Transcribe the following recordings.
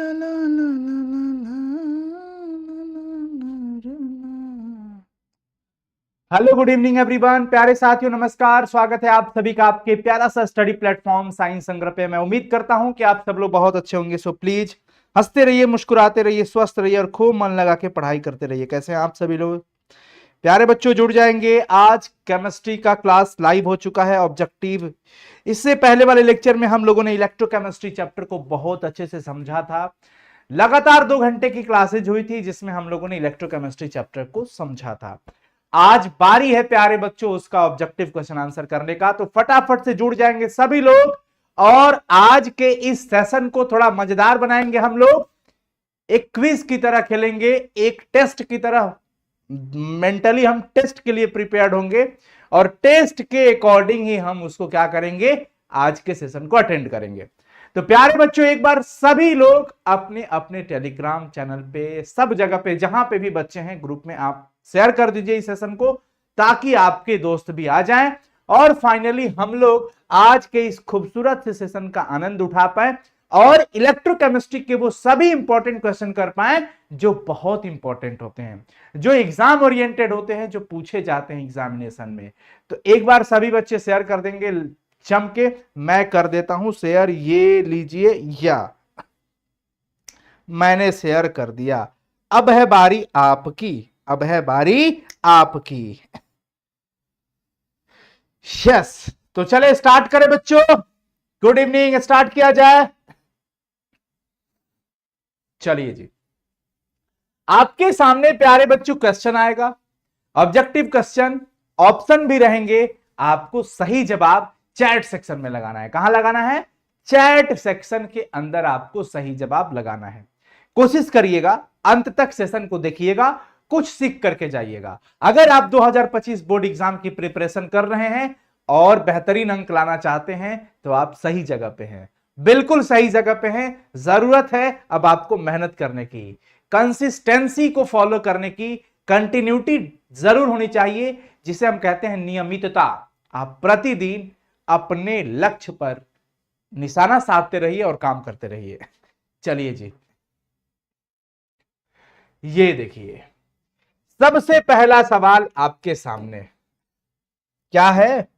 Hello, good evening everyone. प्यारे साथियों, नमस्कार। स्वागत है आप सभी का आपके प्यारा सा स्टडी प्लेटफॉर्म साइंस संग्रह पे। मैं उम्मीद करता हूं कि आप सब लोग बहुत अच्छे होंगे। सो प्लीज हंसते रहिए, मुस्कुराते रहिए, स्वस्थ रहिए और खूब मन लगा के पढ़ाई करते रहिए। कैसे हैं आप सभी लोग? प्यारे बच्चों, जुड़ जाएंगे। आज केमिस्ट्री का क्लास लाइव हो चुका है, ऑब्जेक्टिव। इससे पहले वाले लेक्चर में हम लोगों ने इलेक्ट्रोकेमिस्ट्री चैप्टर को बहुत अच्छे से समझा था। लगातार 2 घंटे की क्लासेज हुई थी जिसमें हम लोगों ने इलेक्ट्रोकेमिस्ट्री चैप्टर को समझा था। आज बारी है प्यारे बच्चों उसका ऑब्जेक्टिव क्वेश्चन आंसर करने का, तो फटाफट से जुड़ जाएंगे सभी लोग। और आज के इस सेशन को थोड़ा मजेदार बनाएंगे हम लोग। एक क्विज की तरह खेलेंगे, एक टेस्ट की तरह। मेंटली हम टेस्ट के लिए प्रिपेयर्ड होंगे और टेस्ट के अकॉर्डिंग ही हम उसको क्या करेंगे, आज के सेशन को अटेंड करेंगे। तो प्यारे बच्चों, एक बार सभी लोग अपने अपने टेलीग्राम चैनल पे, सब जगह पे जहां पे भी बच्चे हैं ग्रुप में, आप शेयर कर दीजिए इस सेशन को, ताकि आपके दोस्त भी आ जाएं और फाइनली हम लोग आज के इस खूबसूरत से सेशन का आनंद उठा पाए और इलेक्ट्रोकेमिस्ट्री के वो सभी इंपॉर्टेंट क्वेश्चन कर पाए जो बहुत इंपॉर्टेंट होते हैं, जो एग्जाम ओरिएंटेड होते हैं, जो पूछे जाते हैं एग्जामिनेशन में। तो एक बार सभी बच्चे शेयर कर देंगे जम के। मैं कर देता हूं शेयर, ये लीजिए, या मैंने शेयर कर दिया। अब है बारी आपकी, अब है बारी आपकी। यस, तो चले स्टार्ट करें बच्चों। गुड इवनिंग, स्टार्ट किया जाए। चलिए जी, आपके सामने प्यारे बच्चों क्वेश्चन आएगा, ऑब्जेक्टिव क्वेश्चन, ऑप्शन भी रहेंगे। आपको सही जवाब चैट सेक्शन में लगाना है। कहां लगाना है? चैट सेक्शन के अंदर आपको सही जवाब लगाना है। कोशिश करिएगा, अंत तक सेशन को देखिएगा, कुछ सीख करके जाइएगा। अगर आप 2025 बोर्ड एग्जाम की प्रिपरेशन कर रहे हैं और बेहतरीन अंक लाना चाहते हैं तो आप सही जगह पे हैं, बिल्कुल सही जगह पे हैं। जरूरत है अब आपको मेहनत करने की, कंसिस्टेंसी को फॉलो करने की, कंटिन्यूटी जरूर होनी चाहिए, जिसे हम कहते हैं नियमितता। आप प्रतिदिन अपने लक्ष्य पर निशाना साधते रहिए और काम करते रहिए। चलिए जी, ये देखिए, सबसे पहला सवाल आपके सामने क्या है?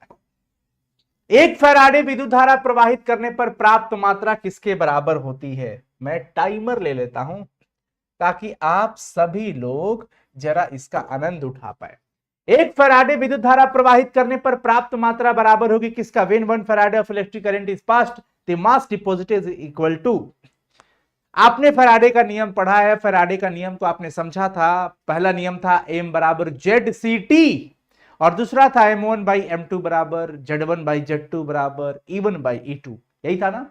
एक फैराडे विद्युत धारा प्रवाहित करने पर प्राप्त मात्रा किसके बराबर होती है? मैं टाइमर ले लेता हूं ताकि आप सभी लोग जरा इसका आनंद उठा पाए। एक फैराडे विद्युत धारा प्रवाहित करने पर प्राप्त मात्रा बराबर होगी किसका? When 1 Faraday of electric current is passed, the mass deposited is equal to. आपने फैराडे का नियम पढ़ा है, फैराडे का नियम तो आपने समझा था। पहला नियम था एम बराबर जेड सी टी और दूसरा था M1 बाई M2 बराबर Z1 बाई Z2 बराबर E1 बाई E2, यही था ना?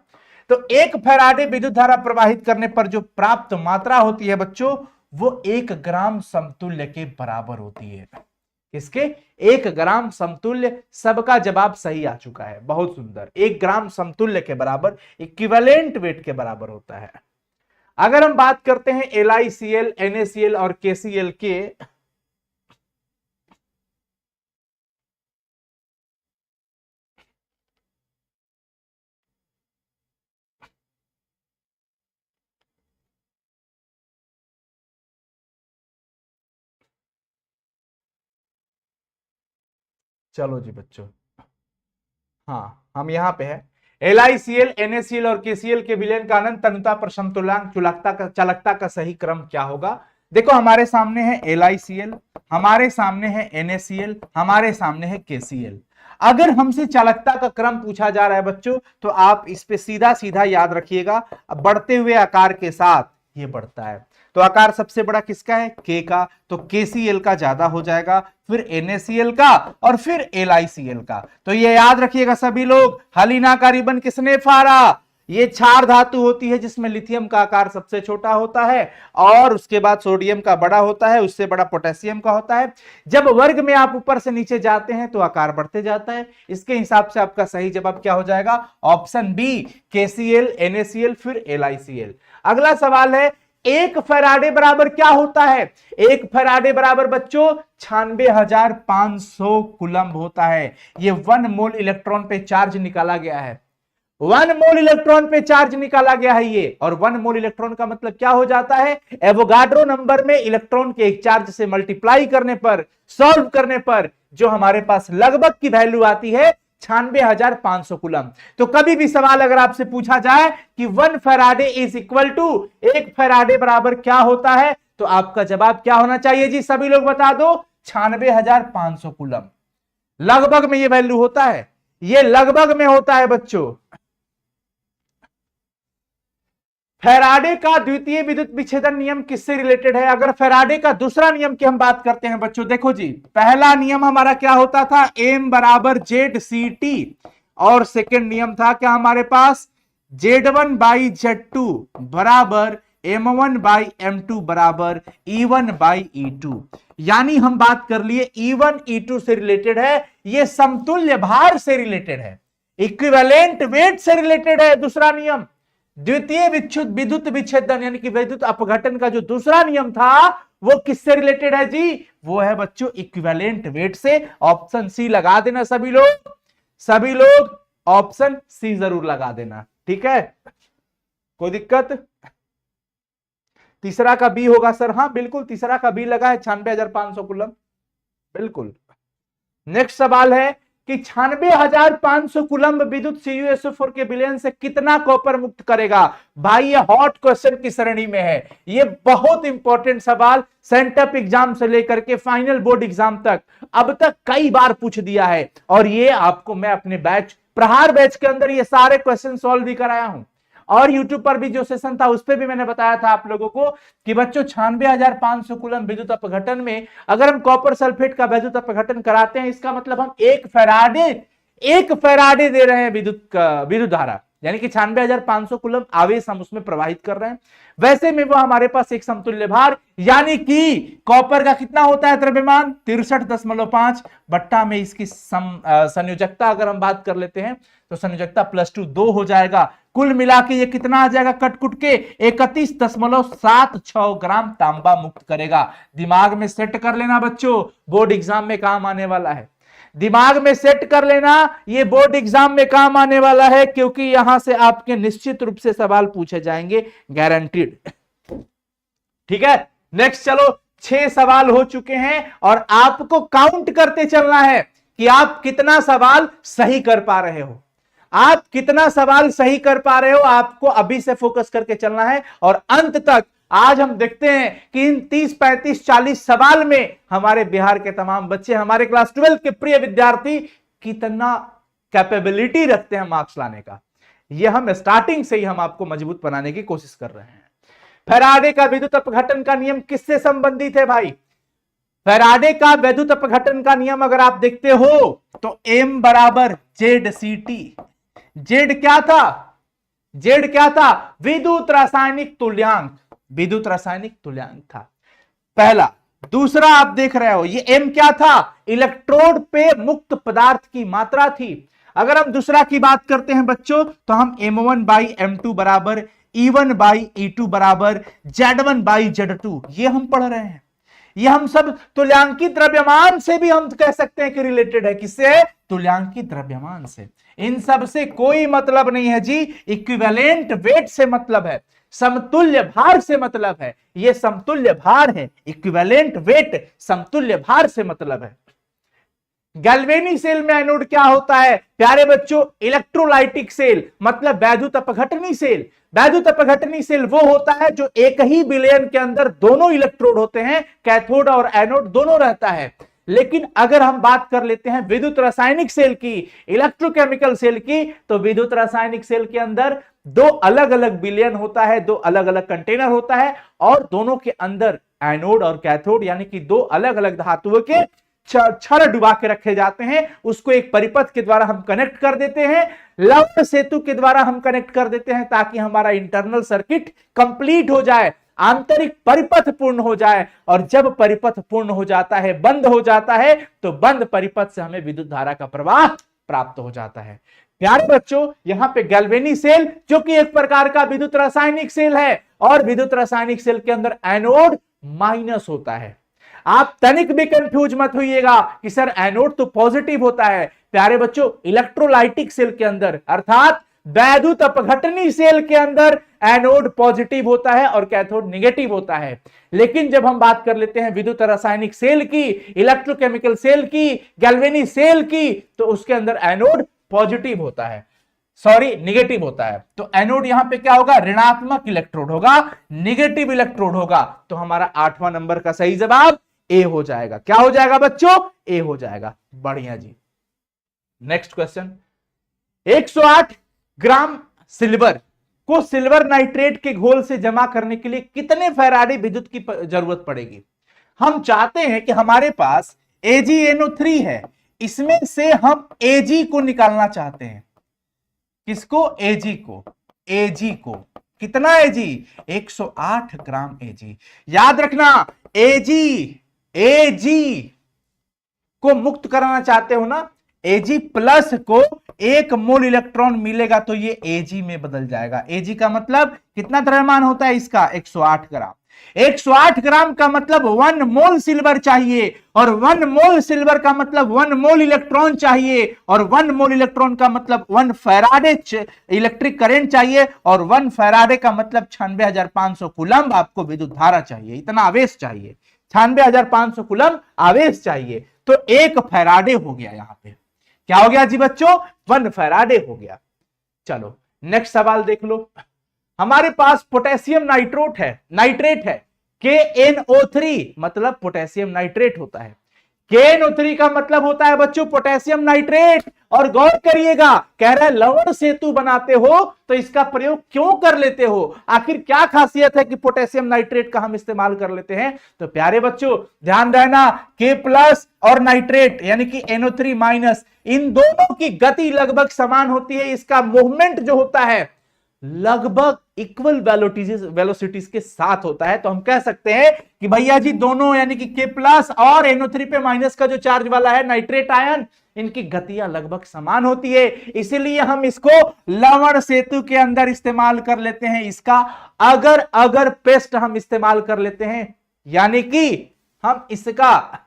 तो एक फैराडे विद्युत धारा प्रवाहित करने पर जो प्राप्त मात्रा होती है बच्चों, वो 1 ग्राम समतुल्य के बराबर होती है। किसके? 1 ग्राम समतुल्य। सबका जवाब सही आ चुका है, बहुत सुंदर। 1 ग्राम समतुल्य के बराबर, इक्विवेलेंट वेट के बराबर होता है। अगर हम बात करते हैं LiCl, NaCl और KCl के, चलो जी बच्चों, हाँ हम यहां पे है। LiCl, NaCl और KCl के विलयन का अनंत तनुता पर समतुल्यांक चालकता का सही क्रम क्या होगा? देखो, हमारे सामने है LiCl, हमारे सामने है NaCl, हमारे सामने है KCl। अगर हमसे चालकता का क्रम पूछा जा रहा है बच्चों, तो आप इस पे सीधा सीधा याद रखिएगा, बढ़ते हुए आकार के साथ ये बढ़ता है। तो आकार सबसे बड़ा किसका है? K का, तो KCl का ज्यादा हो जाएगा, फिर NaCl का और फिर LiCl का। तो ये याद रखिएगा सभी लोग। हलीना का रिबन किसने फाड़ा? ये क्षार धातु होती है जिसमें लिथियम का आकार सबसे छोटा होता है और उसके बाद सोडियम का बड़ा होता है, उससे बड़ा पोटेशियम का होता है। जब वर्ग में आप ऊपर से नीचे जाते हैं तो आकार बढ़ते जाता है। इसके हिसाब से आपका सही जवाब क्या हो जाएगा? ऑप्शन बी, KCl, NaCl फिर LiCl। अगला सवाल है, 1 फैराडे बराबर क्या होता है? 1 फैराडे बराबर बच्चों 96,500 कूलम्ब होता है। ये 1 मोल इलेक्ट्रॉन पे चार्ज निकाला गया है। 1 मोल इलेक्ट्रॉन पे चार्ज निकाला गया है ये, और 1 मोल इलेक्ट्रॉन का मतलब क्या हो जाता है, एवोगाड्रो नंबर में इलेक्ट्रॉन के एक चार्ज से मल्टीप्लाई करने पर, सॉल्व करने पर जो हमारे पास लगभग की वैल्यू आती है 96,500 कूलम। तो कभी भी सवाल अगर आपसे पूछा जाए कि 1 Faraday is equal to, 1 Faraday बराबर क्या होता है, तो आपका जवाब क्या होना चाहिए जी, सभी लोग बता दो, 96,500 कूलम। लगभग में ये वैल्यू होता है, ये लगभग में होता है बच्चों। फैराडे का द्वितीय विद्युत विच्छेदन नियम किससे रिलेटेड है? अगर फैराडे का दूसरा नियम की हम बात करते हैं बच्चों, देखो जी, पहला नियम हमारा क्या होता था, एम बराबर जेड सी टी, और सेकेंड नियम था क्या हमारे पास, Z1 बाई Z2 बराबर M1 बाई M2 बराबर E1 बाई E2। यानी हम बात कर लिए E1 E2 से रिलेटेड है, ये समतुल्य भार से रिलेटेड है, इक्विवेलेंट वेट से रिलेटेड है दूसरा नियम। द्वितीय विद्युत विच्छेदन यानी कि विद्युत अपघटन का जो दूसरा नियम था वो किससे रिलेटेड है जी, वो है बच्चों इक्विवेलेंट वेट से। ऑप्शन सी लगा देना सभी लोग, सभी लोग ऑप्शन सी जरूर लगा देना, ठीक है, कोई दिक्कत? तीसरा का बी होगा सर, हाँ बिल्कुल तीसरा का बी लगा है, 96,500 कूलम, बिल्कुल। नेक्स्ट सवाल है कि 96,500 कूलम विद्युत CuSO4 के विलयन से कितना कॉपर मुक्त करेगा? भाई ये हॉट क्वेश्चन की श्रेणी में है, ये बहुत इंपॉर्टेंट सवाल सेंटअप एग्जाम से लेकर के फाइनल बोर्ड एग्जाम तक अब तक कई बार पूछ दिया है, और ये आपको मैं अपने बैच प्रहार बैच के अंदर ये सारे क्वेश्चन सॉल्व भी कराया हूं, और YouTube पर भी जो सेशन था उस पर भी मैंने बताया था आप लोगों को कि बच्चों 96,500 कूलम विद्युत अपघटन में अगर हम कॉपर सल्फेट का विद्युत अपघटन कराते हैं, इसका मतलब हम 1 फैराडे दे रहे हैं विद्युत धारा, यानी कि 96,500 कूलम आवेश हम उसमें प्रवाहित कर रहे हैं। वैसे में वो हमारे पास एक समतुल्य भार, यानी कि कॉपर का कितना होता है द्रव्यमान 63.5, बट्टा में इसकी संयोजकता अगर हम बात कर लेते हैं तो संयोजकता +2 2 हो जाएगा, कुल मिला के ये कितना आ जाएगा, कट के 31.76 ग्राम तांबा मुक्त करेगा। दिमाग में सेट कर लेना बच्चों, बोर्ड एग्जाम में काम आने वाला है, दिमाग में सेट कर लेना, ये बोर्ड एग्जाम में काम आने वाला है, क्योंकि यहां से आपके निश्चित रूप से सवाल पूछे जाएंगे, गारंटीड, ठीक है। नेक्स्ट चलो, 6 सवाल हो चुके हैं और आपको काउंट करते चलना है कि आप कितना सवाल सही कर पा रहे हो, आप कितना सवाल सही कर पा रहे हो, आपको अभी से फोकस करके चलना है, और अंत तक आज हम देखते हैं कि इन 30, 35, 40 सवाल में हमारे बिहार के तमाम बच्चे, हमारे क्लास 12 के प्रिय विद्यार्थी कितना कैपेबिलिटी रखते हैं मार्क्स लाने का। यह हम स्टार्टिंग से ही हम आपको मजबूत बनाने की कोशिश कर रहे हैं। फैराडे का विद्युत अपघटन का नियम किससे संबंधित है भाई? फैराडे का विद्युत अपघटन का नियम अगर आप देखते हो तो M बराबर जेड सी टी। जेड क्या था? जेड क्या था? विद्युत रासायनिक तुल्यांक, विद्युत रासायनिक तुल्यांक था पहला। दूसरा आप देख रहे हो ये M क्या था? इलेक्ट्रोड पे मुक्त पदार्थ की मात्रा थी। अगर हम दूसरा की बात करते हैं बच्चों तो हम M1 बाई M2 बराबर E1 बाई E2 बराबर Z1 बाई Z2 ये हम पढ़ रहे हैं। ये हम सब तुल्यांकित द्रव्यमान से भी हम कह सकते हैं कि रिलेटेड है, किससे? तुल्यांकित द्रव्यमान से। इन सब से कोई मतलब नहीं है जी, इक्विवेलेंट वेट से मतलब है, समतुल्य भार से मतलब है, ये समतुल्य भार है, इक्विवेलेंट वेट समतुल्य भार से मतलब है। गैल्वेनी सेल में एनोड क्या होता है प्यारे बच्चों? इलेक्ट्रोलाइटिक सेल, मतलब वैद्युत अपघटनी सेल। वैद्युत अपघटनी सेल वो होता है जो एक ही विलयन के अंदर दोनों इलेक्ट्रोड होते हैं, कैथोड और एनोड दोनों रहता है। लेकिन अगर हम बात कर लेते हैं विद्युत रासायनिक सेल की, इलेक्ट्रोकेमिकल सेल की, तो विद्युत रासायनिक सेल के अंदर 2 अलग अलग विलयन होता है, 2 अलग अलग कंटेनर होता है, और दोनों के अंदर एनोड और कैथोड यानी कि 2 अलग अलग धातुओं के छड़ डुबा के रखे जाते हैं। उसको एक परिपथ के द्वारा हम कनेक्ट कर देते हैं, लवण सेतु के द्वारा हम कनेक्ट कर देते हैं, ताकि हमारा इंटरनल सर्किट कंप्लीट हो जाए, आंतरिक परिपथ पूर्ण हो जाए। और जब परिपथ पूर्ण हो जाता है, बंद हो जाता है, तो बंद परिपथ से हमें विद्युत धारा का प्रवाह प्राप्त हो जाता है। प्यारे बच्चों, यहां पे गैल्वेनी सेल जो कि एक प्रकार का विद्युत रासायनिक सेल है, और विद्युत रासायनिक सेल के अंदर एनोड माइनस होता है। आप तनिक भी कंफ्यूज मत होइएगा कि सर एनोड तो पॉजिटिव होता है। प्यारे बच्चों, इलेक्ट्रोलाइटिक सेल के अंदर अर्थात वैद्युत अपघटनी सेल के अंदर एनोड पॉजिटिव होता है और कैथोड निगेटिव होता है। लेकिन जब हम बात कर लेते हैं विद्युत रासायनिक सेल की, इलेक्ट्रोकेमिकल सेल की, गैल्वेनी सेल की, तो उसके अंदर एनोड पॉजिटिव होता है, सॉरी निगेटिव होता है। तो एनोड यहां पे क्या होगा, ऋणात्मक इलेक्ट्रोड होगा, निगेटिव इलेक्ट्रोड होगा। तो हमारा 8वां नंबर का सही जवाब ए हो जाएगा। क्या हो जाएगा बच्चों, ए हो जाएगा। बढ़िया जी। नेक्स्ट क्वेश्चन, 108 ग्राम सिल्वर को सिल्वर नाइट्रेट के घोल से जमा करने के लिए कितने फैराडे विद्युत की जरूरत पड़ेगी। हम चाहते हैं कि हमारे पास AgNO3 है, इसमें से हम Ag को निकालना चाहते हैं। किसको, Ag को। Ag को कितना Ag, 108 ग्राम Ag। याद रखना Ag को मुक्त कराना चाहते हो ना, Ag प्लस को 1 मोल इलेक्ट्रॉन मिलेगा तो ये Ag में बदल जाएगा। Ag का मतलब कितना द्रव्यमान होता है इसका, 108 ग्राम। 108 ग्राम का मतलब 1 मोल सिल्वर चाहिए, और 1 मोल सिल्वर का मतलब 1 मोल इलेक्ट्रॉन चाहिए, और 1 मोल इलेक्ट्रॉन का मतलब 1 फैराडे इलेक्ट्रिक करंट चाहिए, और 1 फैराडे का मतलब 96,500 कूलम्ब आपको विद्युत धारा चाहिए। इतना आवेश चाहिए, 96,500 कूलम्ब आवेश चाहिए। तो 1 फैराडे हो गया, यहां पे क्या हो गया जी बच्चों, 1 फैराडे हो गया। चलो नेक्स्ट सवाल देख लो। हमारे पास पोटेशियम नाइट्रेट है KNO3, मतलब पोटेशियम नाइट्रेट होता है। KNO3 का मतलब होता है बच्चों पोटेशियम नाइट्रेट। और गौर करिएगा, कह रहा है लवण सेतु बनाते हो तो इसका प्रयोग क्यों कर लेते हो, आखिर क्या खासियत है कि पोटेशियम नाइट्रेट का हम इस्तेमाल कर लेते हैं। तो प्यारे बच्चों ध्यान रहना, K+ और नाइट्रेट यानी कि NO3-, इन दोनों की गति लगभग समान होती है। इसका मूवमेंट जो होता है लगभग इक्वल वेलोसिटीज के साथ होता है। तो हम कह सकते हैं कि भैया जी दोनों यानी कि K+ और NO3 पे माइनस का जो चार्ज वाला है नाइट्रेट आयन, इनकी गतियां लगभग समान होती है, इसीलिए हम इसको लवण सेतु के अंदर इस्तेमाल कर लेते हैं। इसका अगर पेस्ट हम इस्तेमाल कर लेते हैं, यानी कि हम इसका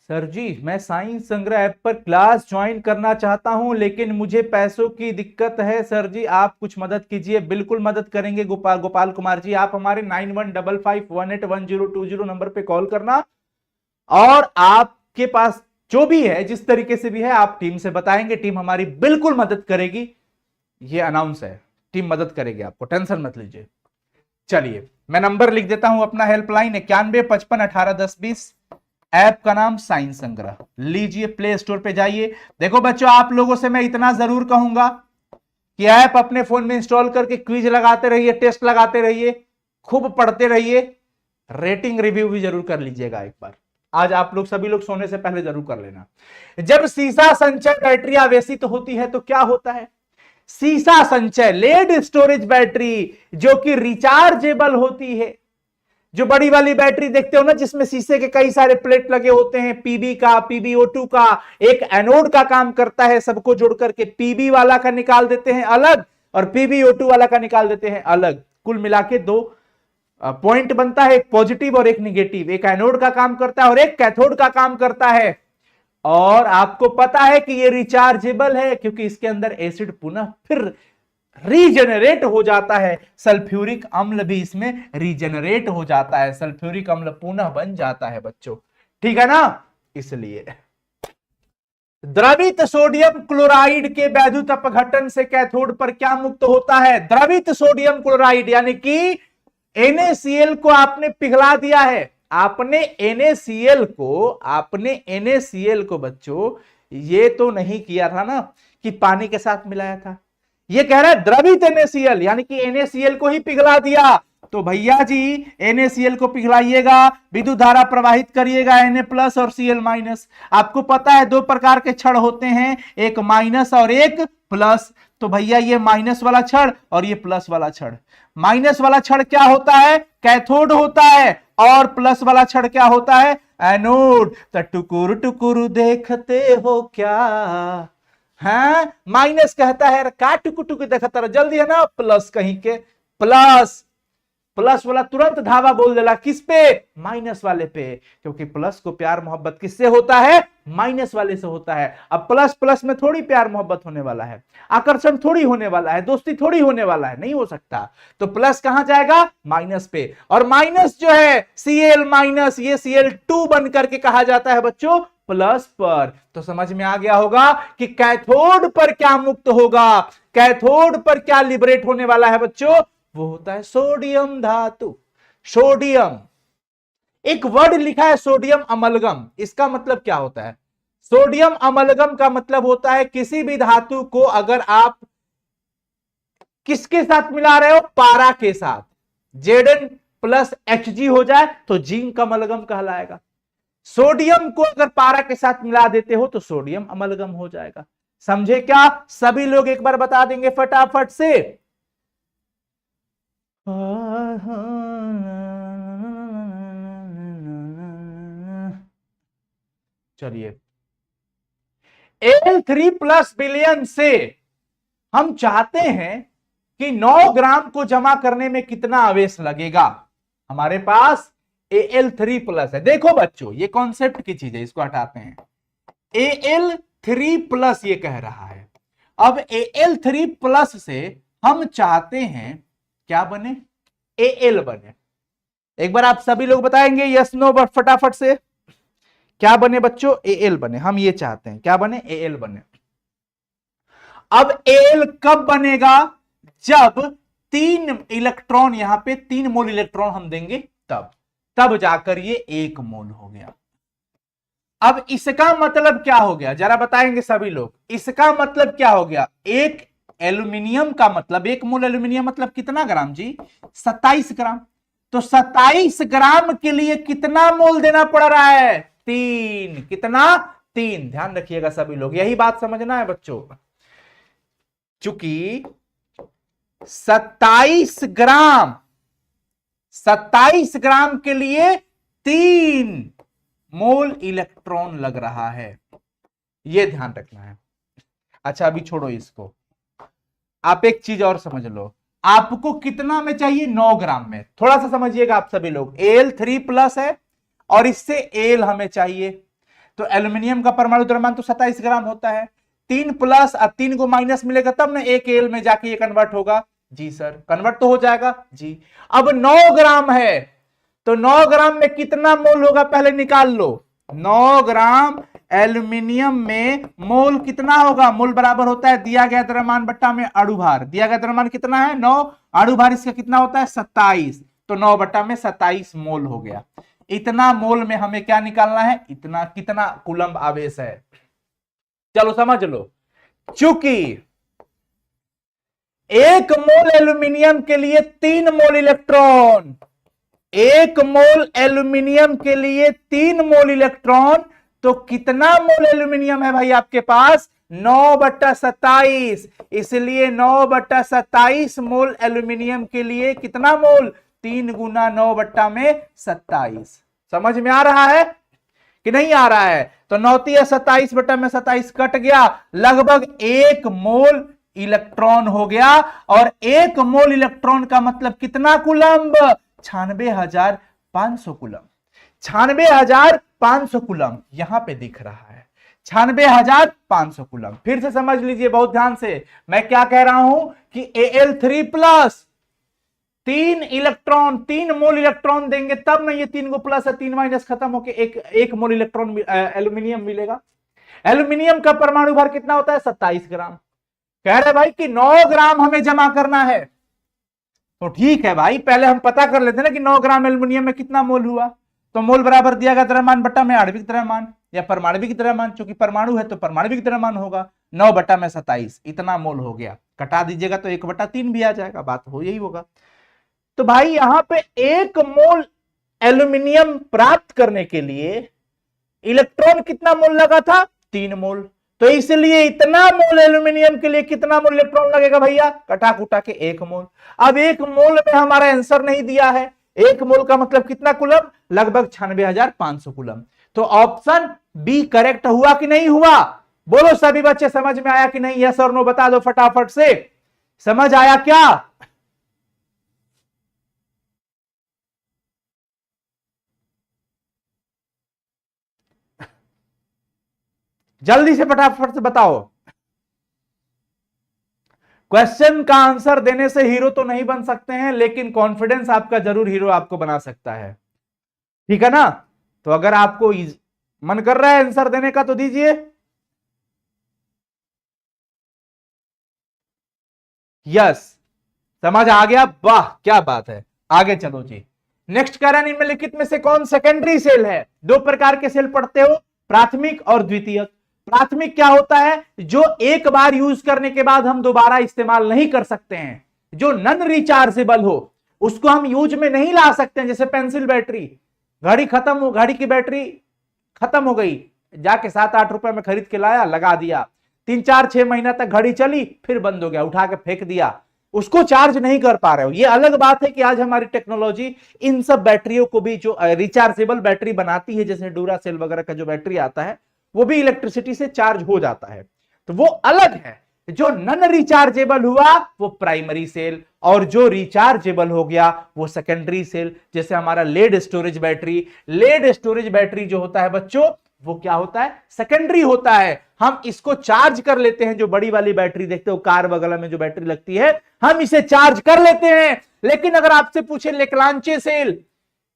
सर जी मैं साइंस संग्रह ऐप पर क्लास ज्वाइन करना चाहता हूं, लेकिन मुझे पैसों की दिक्कत है सर जी, आप कुछ मदद कीजिए। बिल्कुल मदद करेंगे गोपाल कुमार जी, आप हमारे 9155181020 नंबर पे कॉल करना, और आपके पास जो भी है जिस तरीके से भी है आप टीम से बताएंगे, टीम हमारी बिल्कुल मदद करेगी। ये अनाउंस है, टीम मदद करेगी आपको, टेंशन मत लीजिए। चलिए मैं नंबर लिख देता हूं अपना, हेल्पलाइन 9155181020, ऐप का नाम साइंस संग्रह। लीजिए प्ले स्टोर पे जाइए। देखो बच्चों आप लोगों से मैं इतना जरूर कहूंगा कि ऐप अपने फोन में इंस्टॉल करके क्विज लगाते रहिए, टेस्ट लगाते रहिए, खूब पढ़ते रहिए, रेटिंग रिव्यू भी जरूर कर लीजिएगा एक बार। आज आप लोग सभी लोग सोने से पहले जरूर कर लेना। जब सीसा संचय बैटरी आवेशित होती है तो क्या होता है, सीसा संचय लेड स्टोरेज बैटरी जो कि रिचार्जेबल होती है, जो बड़ी वाली बैटरी देखते हो ना जिसमें शीशे के कई सारे प्लेट लगे होते हैं, पीबी का, PbO2 का, एक एनोड का काम करता है, सबको जोड़ करके पीबी वाला का निकाल देते हैं अलग और PbO2 वाला का निकाल देते हैं अलग। कुल मिला के 2 पॉइंट बनता है, एक पॉजिटिव और एक निगेटिव, एक एनोड का काम करता है और एक कैथोड का काम करता है। और आपको पता है कि ये रिचार्जेबल है क्योंकि इसके अंदर एसिड पुनः फिर रीजेनरेट हो जाता है, सल्फ्यूरिक अम्ल भी इसमें रीजेनरेट हो जाता है, सल्फ्यूरिक अम्ल पुनः बन जाता है बच्चों, ठीक है ना। इसलिए द्रवित सोडियम क्लोराइड के वैद्युत अपघटन से कैथोड पर क्या मुक्त होता है, द्रवित सोडियम क्लोराइड यानी कि NaCl को आपने पिघला दिया है, आपने NaCl को बच्चों ये तो नहीं किया था ना कि पानी के साथ मिलाया था, ये कह रहा है द्रवित NaCl यानी कि NaCl को ही पिघला दिया। तो भैया जी NaCl को पिघलाइएगा, विद्युत धारा प्रवाहित करिएगा Na+ और Cl-। आपको पता है 2 प्रकार के क्षण होते हैं, एक माइनस और एक प्लस। तो भैया ये माइनस वाला क्षण और ये प्लस वाला क्षण, माइनस वाला क्षण क्या होता है, कैथोड होता है, और प्लस वाला क्षण क्या होता है, एनोड। तो टुकुर टुकुर देखते हो क्या, हाँ माइनस कहता है का टुकुर टुकुर देखता रहा, जल्दी है ना, प्लस कहीं के, प्लस वाला तुरंत धावा बोल देला किस पे, माइनस वाले पे, क्योंकि प्लस को प्यार मोहब्बत किससे होता है, माइनस वाले से होता है। अब प्लस प्लस में थोड़ी प्यार मोहब्बत होने वाला है, आकर्षण थोड़ी होने वाला है, दोस्ती थोड़ी होने वाला है, नहीं हो सकता। तो प्लस कहां जाएगा? माइनस पे। और माइनस जो है Cl माइनस, ये Cl2 बन करके कहा जाता है बच्चों प्लस पर। तो समझ में आ गया होगा कि कैथोड पर क्या मुक्त होगा, कैथोड पर क्या लिबरेट होने वाला है बच्चों? वो होता है सोडियम धातु। सोडियम, एक वर्ड लिखा है सोडियम अमलगम, इसका मतलब क्या होता है? सोडियम अमलगम का मतलब होता है किसी भी धातु को अगर आप किसके साथ मिला रहे हो? पारा के साथ, Zn प्लस Hg हो जाए तो जिंक अमलगम कहलाएगा। सोडियम को अगर पारा के साथ मिला देते हो तो सोडियम अमलगम हो जाएगा। समझे क्या? सभी लोग एक बार बता देंगे फटाफट से। चलिए, Al3 प्लस विलयन से हम चाहते हैं कि 9 ग्राम को जमा करने में कितना आवेश लगेगा। हमारे पास Al3 प्लस है। देखो बच्चों, ये कॉन्सेप्ट की चीज है, इसको हटाते हैं। Al3 प्लस ये कह रहा है। अब Al3 प्लस से हम चाहते हैं क्या बने? Al बने। एक बार आप सभी लोग बताएंगे यस नो फटाफट से, क्या बने बच्चों? Al बने। हम ये चाहते हैं क्या बने? Al बने। अब Al कब बनेगा? जब 3 इलेक्ट्रॉन, यहां पे 3 मोल इलेक्ट्रॉन हम देंगे, तब जाकर ये 1 मोल हो गया। अब इसका मतलब क्या हो गया, जरा बताएंगे सभी लोग। इसका मतलब क्या हो गया? एक एल्यूमिनियम का मतलब, 1 मोल एल्यूमिनियम मतलब कितना ग्राम जी? 27 ग्राम। तो 27 ग्राम के लिए कितना मोल देना पड़ रहा है? 3। कितना? 3। ध्यान रखिएगा सभी लोग, यही बात समझना है बच्चों। चूंकि 27 ग्राम, 27 ग्राम के लिए 3 मोल इलेक्ट्रॉन लग रहा है, यह ध्यान रखना है। अच्छा अभी छोड़ो इसको, आप एक चीज और समझ लो। आपको कितना में चाहिए? 9 ग्राम में। थोड़ा सा समझिएगा आप सभी लोग। Al3 प्लस है और इससे Al हमें चाहिए। तो एल्यूमिनियम का परमाणु द्रव्यमान तो 27 ग्राम होता है। 3 प्लस, अब 3 को माइनस मिलेगा तब ना एक Al में जाके ये कन्वर्ट होगा। जी सर, कन्वर्ट तो हो जाएगा जी। अब 9 ग्राम है तो 9 ग्राम में कितना मोल होगा पहले निकाल लो। 9 ग्राम एल्यूमिनियम में मोल कितना होगा? मोल बराबर होता है दिया गया द्रव्यमान बट्टा में अणुभार। दिया गया द्रव्यमान कितना है? 9। अणुभार इसका कितना होता है? 27। तो 9 बट्टा में 27 मोल हो गया। इतना मोल में हमें क्या निकालना है? इतना, कितना कूलम्ब आवेश है। चलो समझ लो, चूंकि 1 मोल एल्यूमिनियम के लिए 3 मोल इलेक्ट्रॉन, 1 मोल एल्यूमिनियम के लिए 3 मोल इलेक्ट्रॉन, तो कितना मोल एल्यूमिनियम है भाई आपके पास? 9/27। इसलिए 9/27 मोल एल्यूमिनियम के लिए कितना मोल? 3 गुना 9/27। समझ में आ रहा है कि नहीं आ रहा है? तो 9 27/27 कट गया, लगभग 1 मोल इलेक्ट्रॉन हो गया। और 1 मोल इलेक्ट्रॉन का मतलब कितना कूलम्ब? 96,500 कूलम्ब। 96,500 कूलम्ब यहां पे दिख रहा है, 96,500 कूलम्ब। फिर से समझ लीजिए बहुत ध्यान से, मैं क्या कह रहा हूं कि Al3 प्लस 3 इलेक्ट्रॉन, 3 मोल इलेक्ट्रॉन देंगे तब ना ये 3 को प्लस है, 3 माइनस खत्म होकर एक मोल इलेक्ट्रॉन एल्यूमिनियम मिलेगा। एल्यूमिनियम का परमाणु भार कितना होता है? 27 ग्राम। कह रहे भाई कि 9 ग्राम हमें जमा करना है। तो ठीक है भाई, पहले हम पता कर लेते ना कि 9 ग्राम एल्यूमिनियम में कितना मोल हुआ। तो मोल बराबर दिया गया द्रव्यमान बट्टा में आणविक द्रव्यमान या परमाणविक द्रव्यमान, चूंकि परमाणु है तो परमाणविक द्रव्यमान होगा। 9/27 इतना मोल हो गया। कटा दीजिएगा तो 1/3 भी आ जाएगा, बात हो यही होगा। तो भाई यहां पे 1 मोल एल्यूमिनियम प्राप्त करने के लिए इलेक्ट्रॉन कितना मोल लगा था? 3 मोल। तो इसलिए इतना मोल एल्यूमिनियम के लिए कितना मोल इलेक्ट्रॉन लगेगा भैया? कटा कुटा के 1 मोल। अब 1 मोल में हमारा आंसर नहीं दिया है। 1 मोल का मतलब कितना कूलम्ब? लगभग 96,500 कूलम्ब। तो ऑप्शन बी करेक्ट हुआ कि नहीं हुआ? बोलो सभी बच्चे, समझ में आया कि नहीं? यस और नो बता दो फटाफट से। समझ आया क्या? जल्दी से फटाफट से बताओ। क्वेश्चन का आंसर देने से हीरो तो नहीं बन सकते हैं, लेकिन कॉन्फिडेंस आपका जरूर हीरो आपको बना सकता है। ठीक है ना? तो अगर आपको मन कर रहा है आंसर देने का तो दीजिए। यस, समझ आ गया, वाह क्या बात है। आगे चलो जी। नेक्स्ट कह रहा है निम्नलिखित में से कौन सेकेंडरी सेल है? दो प्रकार के सेल पढ़ते हो, प्राथमिक और द्वितीयक। प्राथमिक क्या होता है? जो एक बार यूज करने के बाद हम दोबारा इस्तेमाल नहीं कर सकते हैं, जो नॉन रिचार्जेबल हो, उसको हम यूज में नहीं ला सकते हैं। जैसे पेंसिल बैटरी, घड़ी खत्म हो, घड़ी की बैटरी खत्म हो गई, जाके 7-8 रुपए में खरीद के लाया, लगा दिया, 3-4-6 महीना तक घड़ी चली, फिर बंद हो गया, उठा के फेंक दिया, उसको चार्ज नहीं कर पा रहे हो। ये अलग बात है कि आज हमारी टेक्नोलॉजी इन सब बैटरियों को भी, जो रिचार्जेबल बैटरी बनाती है, जैसे डूरासेल वगैरह का जो बैटरी आता है, वो भी इलेक्ट्रिसिटी से चार्ज हो जाता है, तो वो अलग है। जो नॉन रिचार्जेबल हुआ वो प्राइमरी सेल, और जो रिचार्जेबल हो गया वो सेकेंडरी सेल। जैसे हमारा lead storage battery, lead storage battery जो होता है बच्चों, वो क्या होता है? सेकेंडरी होता है। हम इसको चार्ज कर लेते हैं, जो बड़ी वाली बैटरी देखते हो कार वगैरह में जो बैटरी लगती है, हम इसे चार्ज कर लेते हैं। लेकिन अगर आपसे पूछे लेक्लांचे सेल,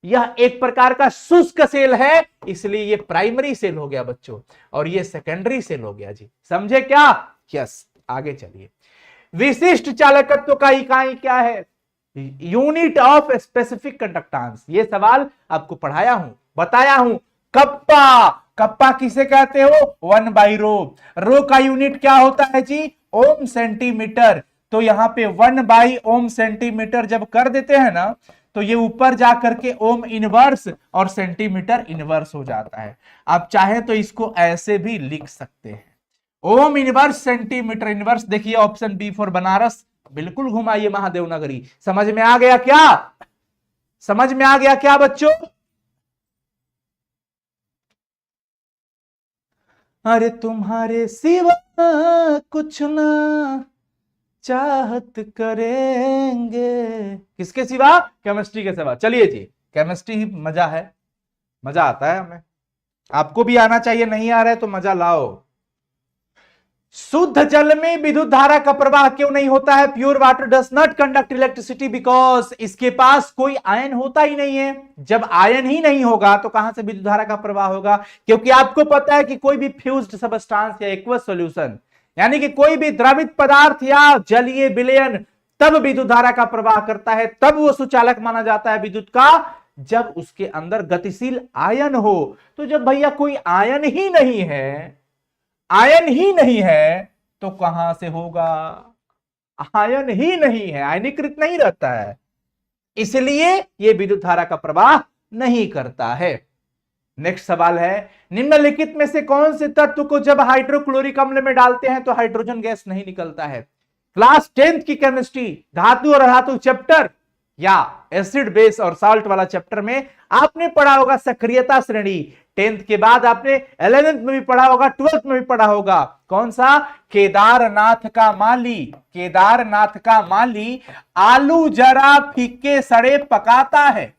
यह एक प्रकार का शुष्क सेल है, इसलिए ये प्राइमरी सेल हो गया बच्चों, और ये सेकेंडरी सेल हो गया जी। समझे क्या? यस, आगे चलिए। विशिष्ट चालकत्व का इकाई क्या है? Unit of specific conductance. ये सवाल आपको पढ़ाया हूं, बताया हूं। कप्पा, कप्पा किसे कहते हो? 1/रो। रो का यूनिट क्या होता है जी? ओम सेंटीमीटर। तो यहां पे 1/ओम सेंटीमीटर जब कर देते हैं ना, तो ये ऊपर जाकर के ओम इनवर्स और सेंटीमीटर इनवर्स हो जाता है। आप चाहे तो इसको ऐसे भी लिख सकते हैं, ओम इनवर्स सेंटीमीटर इनवर्स। देखिए ऑप्शन बी फॉर बनारस, बिल्कुल घुमाइए महादेव नगरी। समझ में आ गया क्या? समझ में आ गया क्या बच्चों? अरे तुम्हारे सिवा कुछ ना चाहत करेंगे, किसके सिवा? केमिस्ट्री के सिवा। चलिए जी, केमिस्ट्री ही मजा है, मजा आता है हमें, आपको भी आना चाहिए। नहीं आ रहा है तो मजा लाओ। शुद्ध जल में विद्युत धारा का प्रवाह क्यों नहीं होता है? Pure water does not conduct electricity because इसके पास कोई आयन होता ही नहीं है। जब आयन ही नहीं होगा तो कहां से विद्युत धारा का प्रवाह होगा? क्योंकि आपको पता है कि कोई भी फ्यूज्ड सबस्टांस या एक्वस सॉल्यूशन, यानी कि कोई भी द्रवित पदार्थ या जलीय विलयन, तब विद्युत धारा का प्रवाह करता है, तब वो सुचालक माना जाता है विद्युत का, जब उसके अंदर गतिशील आयन हो। तो जब भैया कोई आयन ही नहीं है, आयन ही नहीं है, तो कहां से होगा? आयन ही नहीं है, आयनीकृत नहीं रहता है, इसलिए यह विद्युत धारा का प्रवाह नहीं करता है। नेक्स्ट सवाल है, निम्नलिखित में से कौन से तत्व को जब हाइड्रोक्लोरिक अम्ल में डालते हैं तो हाइड्रोजन गैस नहीं निकलता है? क्लास 10th की केमिस्ट्री धातु और अधातु चैप्टर या एसिड बेस और साल्ट वाला चैप्टर में आपने पढ़ा होगा सक्रियता श्रेणी। 10th के बाद आपने 11th में भी पढ़ा होगा, 12th में भी पढ़ा होगा। कौन सा? केदारनाथ का माली, केदारनाथ का माली आलू जरा फीके सड़े पकाता है,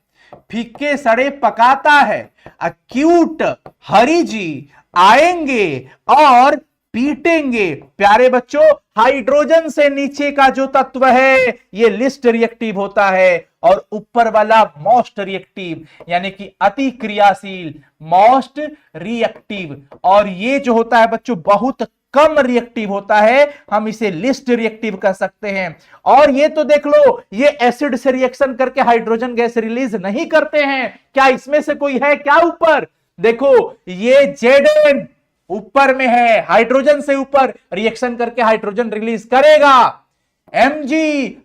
फीके सड़े पकाता है। अक्यूट हरि जी आएंगे और पीटेंगे। प्यारे बच्चों, हाइड्रोजन से नीचे का जो तत्व है ये लिस्ट रिएक्टिव होता है, और ऊपर वाला मोस्ट रिएक्टिव, यानी कि अति क्रियाशील, मोस्ट रिएक्टिव। और ये जो होता है बच्चों बहुत कम रिएक्टिव होता है, हम इसे लिस्ट रिएक्टिव कह सकते हैं। और ये तो देख लो, ये एसिड से रिएक्शन करके हाइड्रोजन गैस रिलीज नहीं करते हैं। क्या इसमें से कोई है क्या ऊपर? देखो ये Zn ऊपर में है, हाइड्रोजन से ऊपर रिएक्शन करके हाइड्रोजन रिलीज करेगा। Mg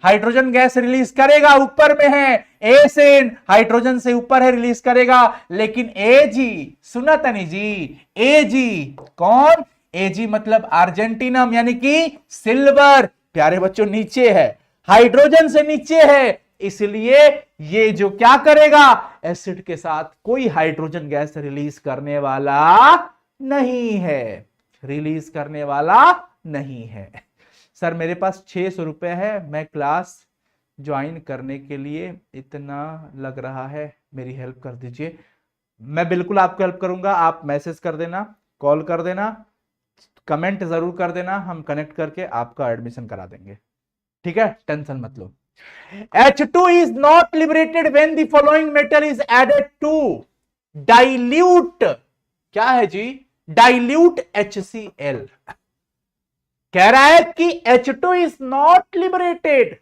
हाइड्रोजन गैस रिलीज करेगा, ऊपर में है। Sn हाइड्रोजन से ऊपर है, रिलीज करेगा। लेकिन Ag, सुना तनी जी, Ag कौन? Ag मतलब अर्जेंटीनम, यानी कि सिल्वर। प्यारे बच्चों नीचे है, हाइड्रोजन से नीचे है, इसलिए ये जो क्या करेगा, एसिड के साथ कोई हाइड्रोजन गैस रिलीज करने वाला नहीं है, रिलीज करने वाला नहीं है। सर मेरे पास 600 रुपए है, मैं क्लास ज्वाइन करने के लिए, इतना लग रहा है, मेरी हेल्प कर दीजिए। मैं बिल्कुल आपको हेल्प करूंगा, आप मैसेज कर देना, कॉल कर देना, कमेंट जरूर कर देना, हम कनेक्ट करके आपका एडमिशन करा देंगे, ठीक है, टेंशन मत लो। H2 is not liberated when the following metal is added to dilute, क्या है जी, dilute HCl। कह रहा है कि H2 is not liberated,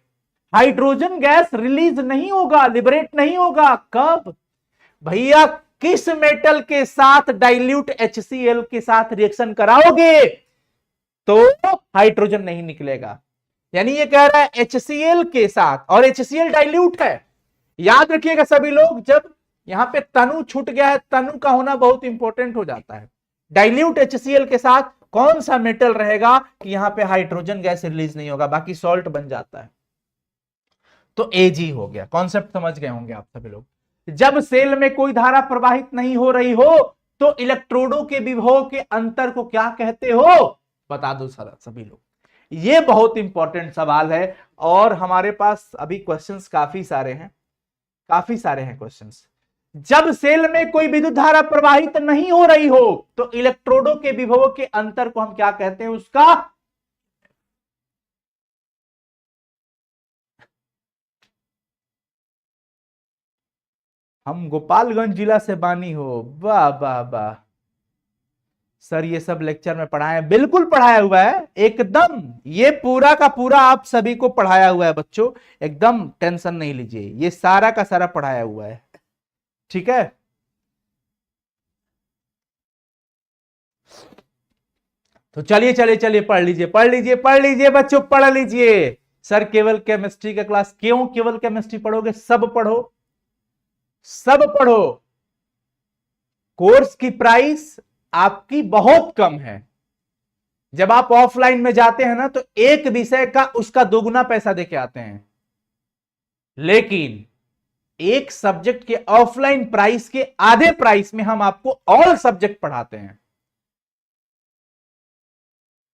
hydrogen gas release नहीं होगा, लिबरेट नहीं होगा। कब भैया, किस मेटल के साथ डाइल्यूट HCl के साथ रिएक्शन कराओगे तो हाइड्रोजन नहीं निकलेगा। यानी ये कह रहा है HCl के साथ, और HCl डाइल्यूट है। याद रखिएगा सभी लोग, जब यहां पे तनु छूट गया है, तनु का होना बहुत इंपॉर्टेंट हो जाता है। डाइल्यूट HCl के साथ कौन सा मेटल रहेगा कि यहां पे हाइड्रोजन गैस रिलीज नहीं होगा, बाकी सॉल्ट बन जाता है। तो Ag हो गया। कॉन्सेप्ट समझ गए होंगे आप सभी लोग। जब सेल में कोई धारा प्रवाहित नहीं हो रही हो तो इलेक्ट्रोडों के विभव के अंतर को क्या कहते हो, बता दो सभी लोग। ये बहुत इंपॉर्टेंट सवाल है, और हमारे पास अभी क्वेश्चंस काफी सारे हैं क्वेश्चंस। जब सेल में कोई विद्युत धारा प्रवाहित नहीं हो रही हो तो इलेक्ट्रोडों के विभव के अंतर को हम क्या कहते हैं, उसका हम गोपालगंज जिला से बानी हो, वाह वाह वाह सर, ये सब लेक्चर में पढ़ाया है, बिल्कुल पढ़ाया हुआ है एकदम, ये पूरा का पूरा आप सभी को पढ़ाया हुआ है बच्चों, एकदम टेंशन नहीं लीजिए, ये सारा का सारा पढ़ाया हुआ है, ठीक है। तो चलिए चलिए चलिए पढ़ लीजिए बच्चों, पढ़ लीजिए। सर केवल केमिस्ट्री का क्लास, क्यों केवल केमिस्ट्री पढ़ोगे, सब पढ़ो। कोर्स की प्राइस आपकी बहुत कम है। जब आप ऑफलाइन में जाते हैं ना तो एक विषय का उसका दोगुना पैसा देके आते हैं, लेकिन एक सब्जेक्ट के ऑफलाइन प्राइस के आधे प्राइस में हम आपको ऑल सब्जेक्ट पढ़ाते हैं,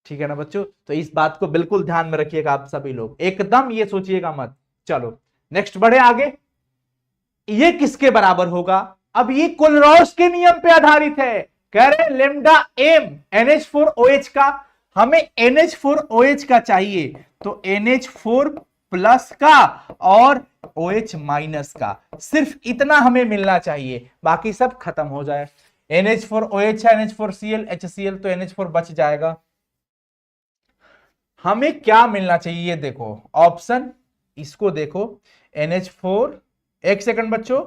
ठीक है ना बच्चों। तो इस बात को बिल्कुल ध्यान में रखिएगा आप सभी लोग, एकदम ये सोचिएगा मत। चलो नेक्स्ट बढ़े आगे। ये किसके बराबर होगा, अब ये कोलरॉस के नियम पे आधारित है। कह रहे हैं लेमडा एम NH4OH का, हमें NH4OH का चाहिए, तो NH4 प्लस का और OH माइनस का, सिर्फ इतना हमें मिलना चाहिए, बाकी सब खत्म हो जाए। NH4OH है, NH4Cl HCl, तो NH4 बच जाएगा। हमें क्या मिलना चाहिए ये देखो ऑप्शन, इसको देखो NH4, एक सेकंड बच्चों,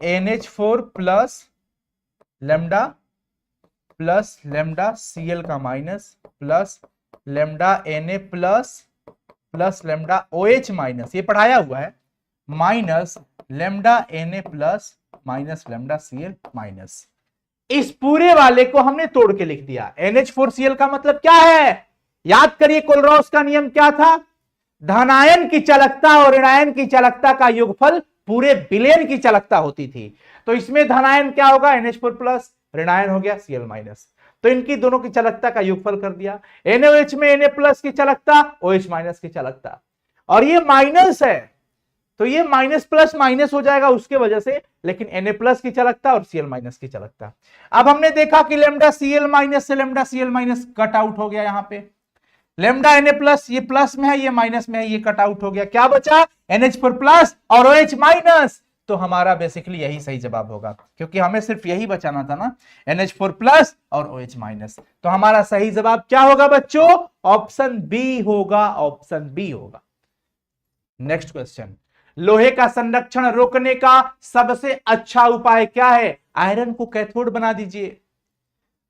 NH4 प्लस लेमडा Cl का minus plus lambda Na plus lambda OH minus, ये पढ़ाया हुआ है, minus lambda Na plus minus lambda Cl minus. इस पूरे वाले को हमने तोड़ के लिख दिया। NH4Cl का मतलब क्या है, याद करिए कोलरॉस का नियम क्या था, धनायन की चालकता और ऋणायन की चालकता का योगफल पूरे विलयन की चालकता होती थी। तो इसमें धनायन क्या होगा, NH4 प्लस, ऋणायन हो गया Cl माइनस, तो इनकी दोनों की चालकता का योगफल कर दिया। NaOH में Na प्लस की चालकता, OH माइनस की चालकता, और ये माइनस है तो ये माइनस प्लस माइनस हो जाएगा उसके वजह से, लेकिन Na प्लस की चालकता और Cl माइनस की चालकता। अब हमने देखा कि लेमडा Cl माइनस से lambda Cl minus cut out हो गया, यहां पे लेमडा Na प्लस, ये प्लस में है ये माइनस में है, ये कट आउट हो गया, क्या बचा NH4 प्लस और OH माइनस। तो हमारा बेसिकली यही सही जवाब होगा, क्योंकि हमें सिर्फ यही बचाना था ना, NH4 प्लस और OH माइनस। तो हमारा सही जवाब क्या होगा बच्चों, ऑप्शन बी होगा, ऑप्शन बी होगा। नेक्स्ट क्वेश्चन, लोहे का संरक्षण रोकने का सबसे अच्छा उपाय क्या है, आयरन को कैथोड बना दीजिए।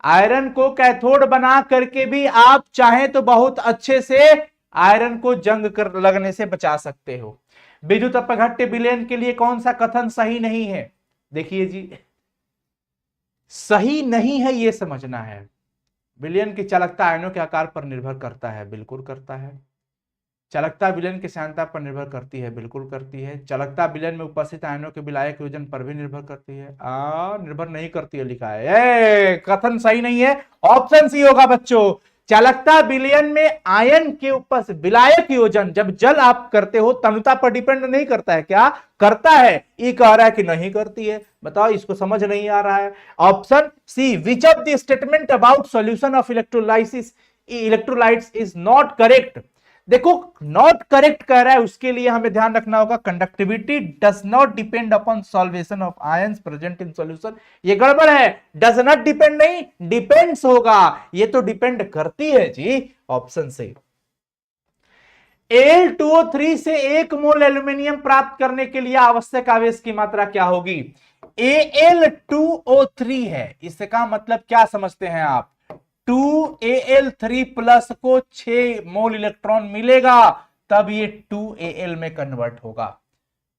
आयरन को कैथोड बना करके भी आप चाहें तो बहुत अच्छे से आयरन को जंग कर लगने से बचा सकते हो। विद्युत अपघट्य विलयन के लिए कौन सा कथन सही नहीं है, देखिए जी, सही नहीं है ये समझना है। विलयन की चालकता आयनों के आकार पर निर्भर करता है, बिल्कुल करता है। चालकता विलयन की श्यानता पर निर्भर करती है, बिल्कुल करती है। चालकता विलयन में उपस्थित आयनों के विलायक योजन पर भी निर्भर करती है, निर्भर नहीं करती है लिखा है, कथन सही नहीं है, ऑप्शन सी होगा बच्चों। चालकता विलयन में आयन के ऊपर विलायक योजन जब जल आप करते हो तनुता पर डिपेंड नहीं करता है क्या? करता है। ये कह रहा है कि नहीं करती है। बताओ, इसको समझ नहीं आ रहा है। Option C, which of the statement about solution of electrolysis electrolytes is not correct. देखो, नॉट करेक्ट कह रहा है, उसके लिए हमें ध्यान रखना होगा conductivity does not depend upon solvation of ions present in solution. ये गड़बड़ है। डज नॉट डिपेंड नहीं, डिपेंड्स होगा। ये तो डिपेंड करती है जी। ऑप्शन से Al2O3 से 1 मोल एल्यूमिनियम प्राप्त करने के लिए आवश्यक आवेश की मात्रा क्या होगी? Al2O3 है, इसका मतलब क्या समझते हैं आप? 2Al3 प्लस को 6 मोल इलेक्ट्रॉन मिलेगा, तब ये 2Al में कन्वर्ट होगा।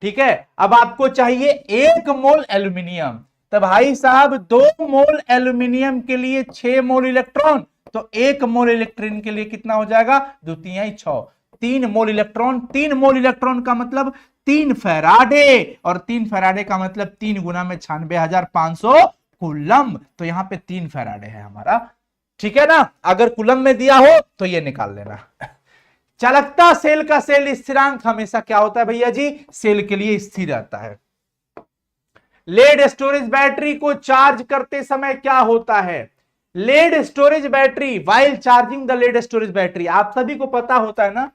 ठीक है, अब आपको चाहिए 1 मोल एल्यूमिनियम, तो भाई साहब 2 मोल एल्यूमिनियम के लिए 6 मोल इलेक्ट्रॉन, तो 1 मोल इलेक्ट्रॉन के लिए कितना हो जाएगा? 2 तिहाई 6, 3 मोल इलेक्ट्रॉन। 3 मोल इलेक्ट्रॉन का मतलब 3 फैराडे, और 3 फैराडे का मतलब 3 गुना में 96,500 कूलम। तो यहां पे 3 फैराडे है हमारा। ठीक है ना? अगर कूलम में दिया हो तो ये निकाल लेना। चालकता सेल का सेल स्थिरांक हमेशा क्या होता है भैया जी? सेल के लिए स्थिर रहता है। लेड स्टोरेज बैटरी को चार्ज करते समय क्या होता है? Lead storage battery, while charging the lead storage battery, आप सभी को पता होता है ना,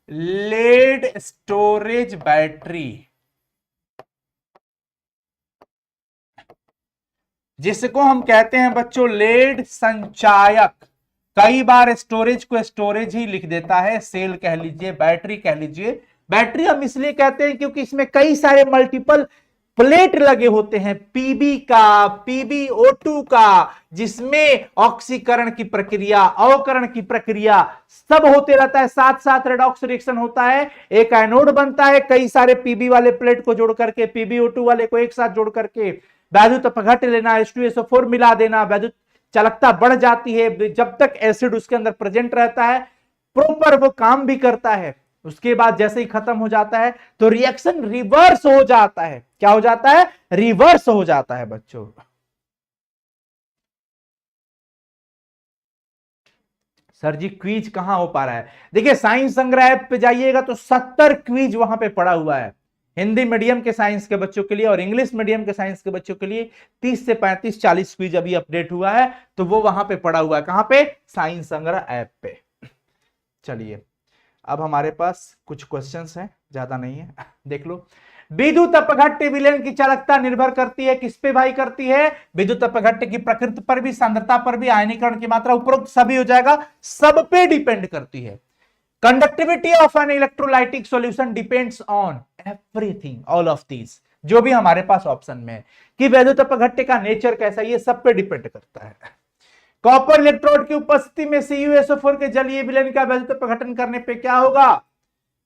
लेड स्टोरेज बैटरी जिसको हम कहते हैं बच्चों लेड संचायक, कई बार स्टोरेज को स्टोरेज ही लिख देता है, सेल कह लीजिए, बैटरी कह लीजिए। बैटरी हम इसलिए कहते हैं क्योंकि इसमें कई सारे मल्टीपल प्लेट लगे होते हैं, पीबी का, पीबीओ2 का, जिसमें ऑक्सीकरण की प्रक्रिया, अवकरण की प्रक्रिया सब होते रहता है, साथ साथ रेडॉक्स रिएक्शन होता है, एक एनोड बनता है, कई सारे पीबी वाले प्लेट को जोड़ करके, पीबीओ2 वाले को एक साथ जोड़ करके वैद्युत अपघट्य लेना, H2SO4 मिला देना, वैद्युत चालकता बढ़ जाती है। जब तक एसिड उसके अंदर प्रेजेंट रहता है प्रॉपर वो काम भी करता है, उसके बाद जैसे ही खत्म हो जाता है तो रिएक्शन रिवर्स हो जाता है। क्या हो जाता है? रिवर्स हो जाता है बच्चों। सर जी क्विज कहां हो पा रहा है? देखिए साइंस संग्रह ऐप पे जाइएगा तो 70 क्विज वहां पे पड़ा हुआ है, हिंदी मीडियम के साइंस के बच्चों के लिए और इंग्लिश मीडियम के साइंस के बच्चों के लिए 30 से 35 40 क्विज अभी अपडेट हुआ है, तो वो वहां पे पड़ा हुआ है। कहां पे? साइंस संग्रह ऐप पे। चलिए अब हमारे पास कुछ क्वेश्चंस हैं, ज्यादा नहीं है, देख लो। विद्युत अपघट्य विलयन की चालकता निर्भर करती है किस पे भाई? करती है विद्युत अपघट्य की प्रकृति पर भी, सांद्रता पर भी, आयनीकरण की मात्रा, उपरोक्त सभी हो जाएगा, सब पे डिपेंड करती है। Conductivity of an electrolytic solution depends on everything, all of these, जो भी हमारे पास ऑप्शन में है कि विद्युत अपघट्य का नेचर कैसा, ये सब पे डिपेंड करता है। कॉपर इलेक्ट्रोड की उपस्थिति में CuSO4 के जलीय विलयन का विद्युत अपघटन करने पे क्या होगा?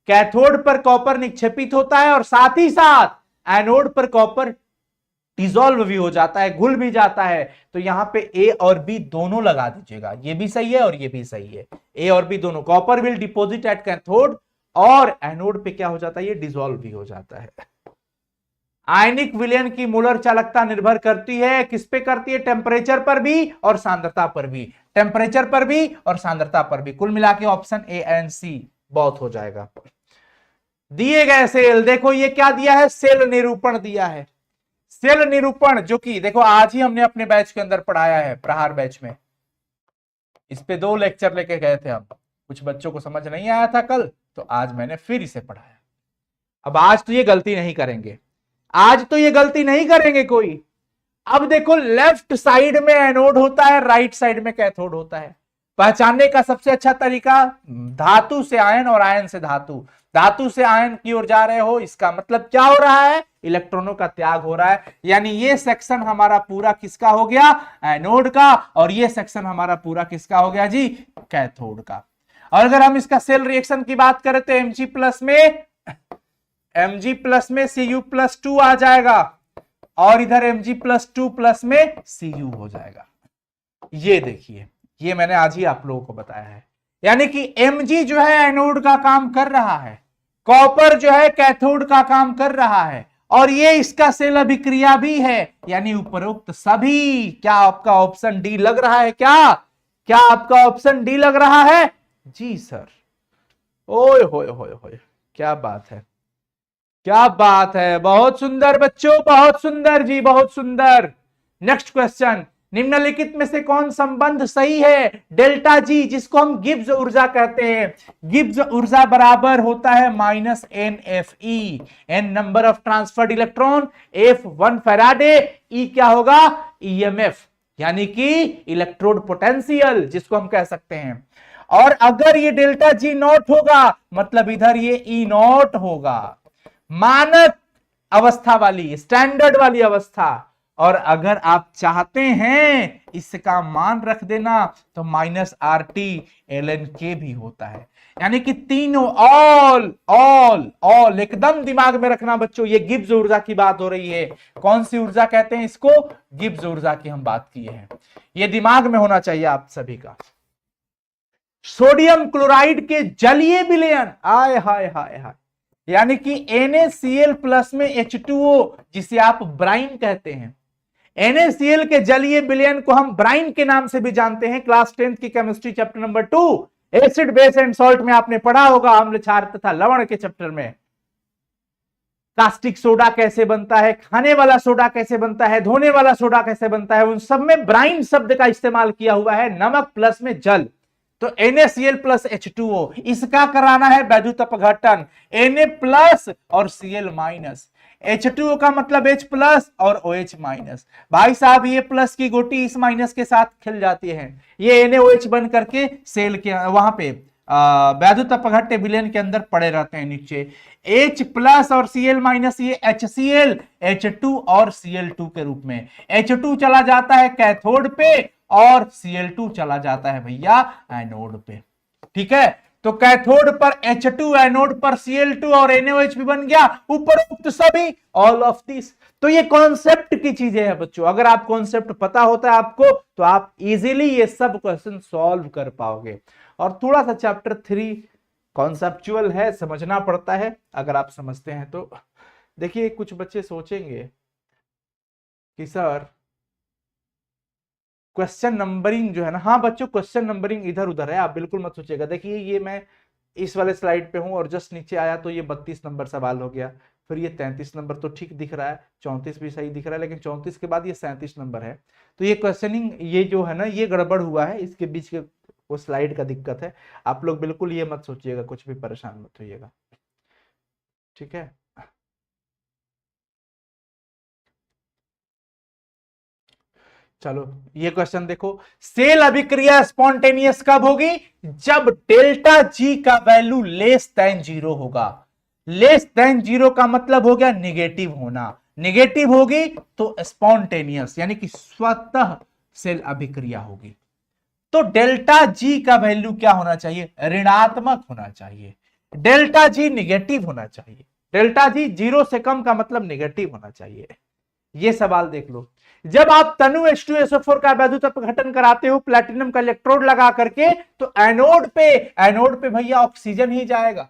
कैथोड पर कॉपर निक्षेपित होता है और साथ ही साथ एनोड पर कॉपर डिसॉल्व भी हो जाता है, घुल भी जाता है। तो यहां पे ए और बी दोनों लगा दीजिएगा, ये भी सही है और ये भी सही है, ए और बी दोनों। Copper will deposit at cathode और एनोड पे क्या हो जाता है? ये डिसॉल्व भी हो जाता है। आयनिक विलयन की मोलर चालकता निर्भर करती है किस पे? करती है टेम्परेचर पर भी और सांद्रता पर भी, टेम्परेचर पर भी और सांद्रता पर भी। कुल मिला के ऑप्शन ए एंड सी बहुत हो जाएगा। दिए गए सेल, देखो ये क्या दिया है? सेल निरूपण दिया है। सेल निरूपण जो कि देखो आज ही हमने अपने बैच के अंदर पढ़ाया है, प्रहार बैच में, इस पे 2 लेक्चर लेके गए थे हम। कुछ बच्चों को समझ नहीं आया था कल, तो आज मैंने फिर इसे पढ़ाया। अब आज तो ये गलती नहीं करेंगे, आज तो ये गलती नहीं करेंगे कोई। अब देखो लेफ्ट साइड में एनोड होता है, राइट साइड में कैथोड होता है। पहचानने का सबसे अच्छा तरीका, धातु से आयन और आयन से धातु, धातु से आयन की ओर जा रहे हो, इसका मतलब क्या हो रहा है? इलेक्ट्रॉनों का त्याग हो रहा है। यानी ये सेक्शन हमारा पूरा किसका हो गया? एनोड का, और ये सेक्शन हमारा पूरा किसका हो गया जी? कैथोड का। और अगर हम इसका सेल रिएक्शन की बात करें तो Mg प्लस में Cu+2 आ जाएगा और इधर Mg+2 प्लस में Cu हो जाएगा। ये देखिए, ये मैंने आज ही आप लोगों को बताया है। यानी कि Mg जो है एनोड का काम कर रहा है, कॉपर जो है कैथोड का काम कर रहा है, और ये इसका सेल अभिक्रिया भी है। यानी उपरोक्त सभी, क्या आपका ऑप्शन डी लग रहा है क्या? क्या आपका ऑप्शन डी लग रहा है? जी सर। ओए होए होए होए, क्या बात है, क्या बात है, बहुत सुंदर बच्चों, बहुत सुंदर जी, बहुत सुंदर। नेक्स्ट क्वेश्चन, निम्नलिखित में से कौन संबंध सही है? डेल्टा जी, जिसको हम गिब्स ऊर्जा कहते हैं, गिब्स ऊर्जा बराबर होता है minus N F E, N number of transferred electron, F 1 Faraday, E क्या होगा? ईएमएफ, यानी कि इलेक्ट्रोड पोटेंशियल, जिसको हम कह सकते हैं। और अगर ये डेल्टा जी नॉट होगा, मतलब इधर ये ई नॉट होगा, मानक अवस्था वाली, स्टैंडर्ड वाली अवस्था। और अगर आप चाहते हैं इसका मान रख देना तो minus R T L N के भी होता है, यानी कि तीनों ऑल ऑल ऑल एकदम दिमाग में रखना बच्चों। ये गिब्स ऊर्जा की बात हो रही है। कौन सी ऊर्जा कहते हैं इसको? गिब्स ऊर्जा की हम बात किए हैं। ये दिमाग में होना चाहिए आप सभी का। सोडियम क्लोराइड के जलीय विलयन, आय हाय हाय हाय, यानी कि NaCl प्लस में H2O, जिसे आप ब्राइन कहते हैं। NaCl के जलीय विलयन को हम ब्राइन के नाम से भी जानते हैं। क्लास 10th की chemistry chapter number 2 acid base and salt में आपने पढ़ा होगा, अम्ल क्षार तथा लवण के चैप्टर में। कास्टिक सोडा कैसे बनता है, खाने वाला सोडा कैसे बनता है, धोने वाला सोडा कैसे बनता है, उन सब में ब्राइन शब्द का इस्तेमाल किया हुआ है। नमक प्लस में जल, तो NaCl प्लस H2O, इसका कराना है वैद्युत अपघटन। Na प्लस और Cl माइनस, H2O का मतलब H प्लस और OH माइनस। भाई साहब, ये प्लस की गोटी इस माइनस के साथ खिल जाती है, ये NaOH बन करके सेल के वहां पे वैद्युत अपघट्य विलयन के अंदर पड़े रहते हैं नीचे। H प्लस और Cl माइनस, ये HCl, H2 और Cl2 के रूप में। H2 चला जाता है कैथोड पे और Cl2 चला जाता है भैया एनोड पे। ठीक है, तो कैथोड पर H2, एनोड पर Cl2 और NaOH भी बन गया। उपरोक्त सभी, ऑल ऑफ दिस। तो ये कॉन्सेप्ट की चीजें हैं बच्चों। अगर आप कॉन्सेप्ट पता होता है आपको, तो आप इजीली ये सब क्वेश्चन सॉल्व कर पाओगे। और थोड़ा सा चैप्टर 3 कॉन्सेप्चुअल है, समझना पड़ता है। अगर आप समझते हैं तो देखिए, कुछ बच्चे सोचेंगे कि सर क्वेश्चन नंबरिंग जो है ना, हाँ बच्चों, क्वेश्चन नंबरिंग इधर उधर है, आप बिल्कुल मत सोचिएगा। देखिए, ये मैं इस वाले स्लाइड पे हूं और जस्ट नीचे आया तो ये 32 नंबर सवाल हो गया, फिर ये 33 नंबर तो ठीक दिख रहा है, 34 भी सही दिख रहा है, लेकिन 34 के बाद ये 37 नंबर है। तो ये क्वेश्चनिंग, ये जो है ना, ये गड़बड़ हुआ है, इसके बीच के वो स्लाइड का दिक्कत है। आप लोग बिल्कुल ये मत सोचिएगा, कुछ भी परेशान मत होइएगा, ठीक है। चलो, ये क्वेश्चन देखो, सेल अभिक्रिया स्पॉन्टेनियस कब होगी? जब डेल्टा जी का वैल्यू लेस देन 0 होगा। लेस देन 0 का मतलब हो गया निगेटिव होना। निगेटिव होगी तो स्पॉन्टेनियस, यानी कि स्वतः सेल अभिक्रिया होगी। तो डेल्टा जी का वैल्यू क्या होना चाहिए? ऋणात्मक होना चाहिए। डेल्टा जी निगेटिव होना चाहिए। डेल्टा जी 0 से कम का मतलब निगेटिव होना चाहिए। ये सवाल देख लो, जब आप तनु H2SO4 का वैद्युत अपघटन कराते हो प्लैटिनम का इलेक्ट्रोड लगा करके, तो एनोड पे भैया ऑक्सीजन ही जाएगा।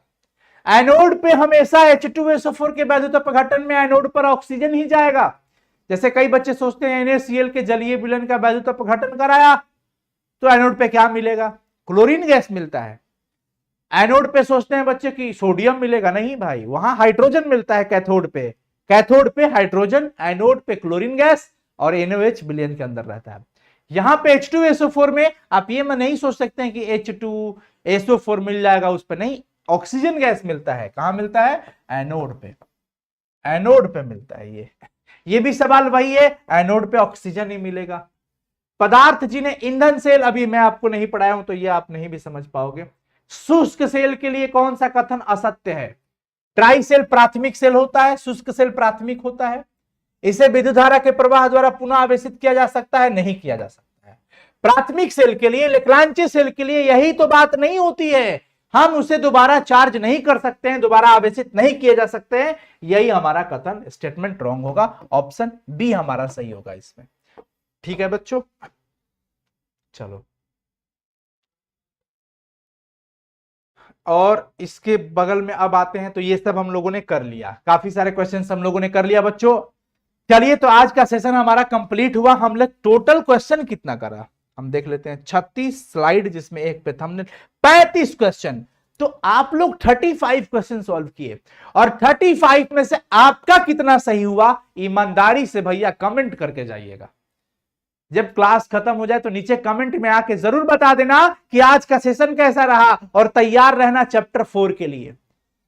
एनोड पे हमेशा H2SO4 के वैद्युत अपघटन में एनोड पर ऑक्सीजन ही जाएगा। जैसे कई बच्चे सोचते हैं NaCl के जलीय विलयन का वैद्युत अपघटन कराया तो एनोड पे क्या मिलेगा? क्लोरीन गैस मिलता है। एनोड पे सोचते हैं बच्चे कि सोडियम मिलेगा, नहीं भाई, वहां हाइड्रोजन मिलता है कैथोड पे। कैथोड पे हाइड्रोजन, एनोड पे क्लोरीन गैस और NaOH विलयन के अंदर रहता है। यहां पे H2SO4 में आप ये में नहीं सोच सकते हैं कि H2SO4 मिल जाएगा उस पर, नहीं, ऑक्सीजन गैस मिलता है। कहां मिलता है? एनोड पे। एनोड पे मिलता है। ये भी सवाल वही है, एनोड पे ऑक्सीजन ही मिलेगा। पदार्थ जिन्हें ईंधन सेल, अभी मैं आपको नहीं पढ़ाया हूं तो ये आप नहीं भी समझ पाओगे। शुष्क सेल के लिए कौन सा कथन असत्य है? ट्राई सेल प्राथमिक सेल होता है, शुष्क सेल प्राथमिक होता है। इसे विद्युत धारा के प्रवाह द्वारा पुनः आवेशित किया जा सकता है, नहीं किया जा सकता है। प्राथमिक सेल के लिए, लेक्लांची सेल के लिए यही तो बात नहीं होती है, हम उसे दोबारा चार्ज नहीं कर सकते हैं, दोबारा आवेशित नहीं किए जा सकते हैं। यही हमारा कथन, स्टेटमेंट रॉन्ग होगा। ऑप्शन बी हमारा सही होगा इसमें। ठीक है बच्चों, चलो, और इसके बगल में अब आते हैं। तो ये सब हम लोगों ने कर लिया, काफी सारे क्वेश्चंस हम लोगों ने कर लिया बच्चों। चलिए, तो आज का सेशन हमारा कंप्लीट हुआ। हम लोग टोटल क्वेश्चन कितना करा? हम देख लेते हैं 36 स्लाइड जिसमें एक पे थंबनेल, 35 क्वेश्चन। तो आप लोग 35 क्वेश्चन सॉल्व किए और 35 में से आपका कितना सही हुआ ईमानदारी से भैया कमेंट करके जाइएगा। जब क्लास खत्म हो जाए तो नीचे कमेंट में आके जरूर बता देना कि आज का सेशन कैसा रहा, और तैयार रहना चैप्टर 4 के लिए,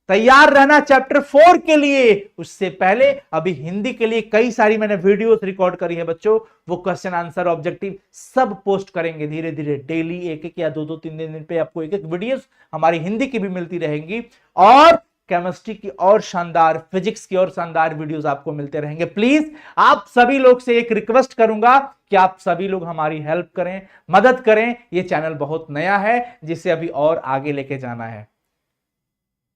तैयार रहना चैप्टर 4 के लिए। उससे पहले अभी हिंदी के लिए कई सारी मैंने वीडियोस रिकॉर्ड करी है बच्चों, वो क्वेश्चन आंसर ऑब्जेक्टिव सब पोस्ट करेंगे धीरे धीरे, डेली एक एक या दो दो तीन दिन पे आपको एक एक वीडियोस हमारी हिंदी की भी मिलती रहेंगी, और केमिस्ट्री की और शानदार, फिजिक्स की और शानदार वीडियोस आपको मिलते रहेंगे। प्लीज आप सभी लोग से एक रिक्वेस्ट करूंगा कि आप सभी लोग हमारी हेल्प करें, मदद करें। ये चैनल बहुत नया है जिसे अभी और आगे लेके जाना है।